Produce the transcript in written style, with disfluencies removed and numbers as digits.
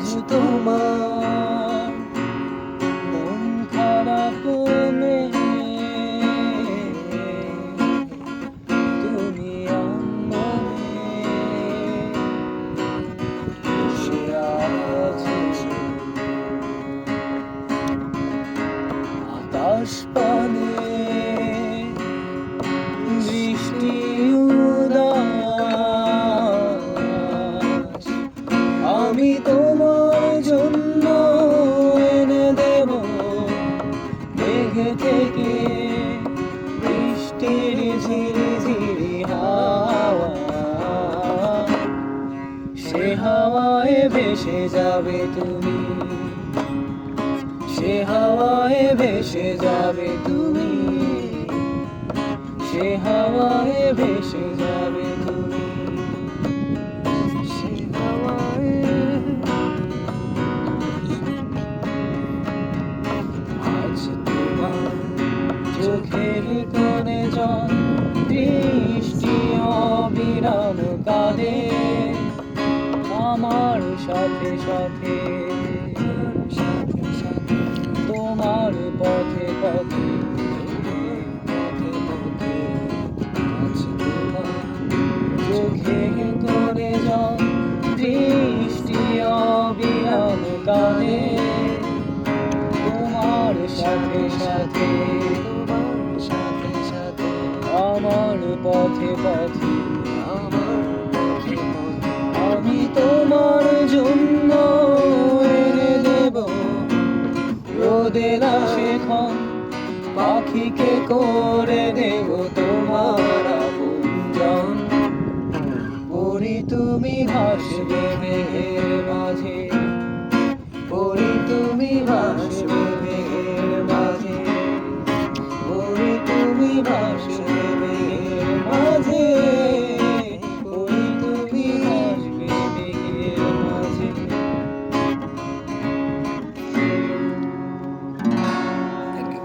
তোমার মন খারাপ তুমি আমারে বসে আছো আকাশ পানে বৃষ্টি উদাস আমি তোমার জন্য এনে দেব মেঘে থেকে বৃষ্টির ঝিরি ঝিরি হাওয়া সে হাওয়ায় ভেসে যাবে তুমি সে হাওয়ায় ভেসে যাবে তুমি সে হাওয়ায় ভেসে যাবে তুমি সে হাওয়ায় আজ তোমার চোখের কোণে জল বৃষ্টি অবিরাম কাঁদে আমার সাথে সাথে তোমার পথে পথে আজ তোমার চোখের কোণে জল বৃষ্টি অবিরাম কাঁদে তোমার সাথে সাথে আমার পথে পথে আমি তোমার জন্য এনে দেব রোদের আশেখন পাখিকে করে দেব তোমার আপনজন পরি তুমি ভাসবে মেঘের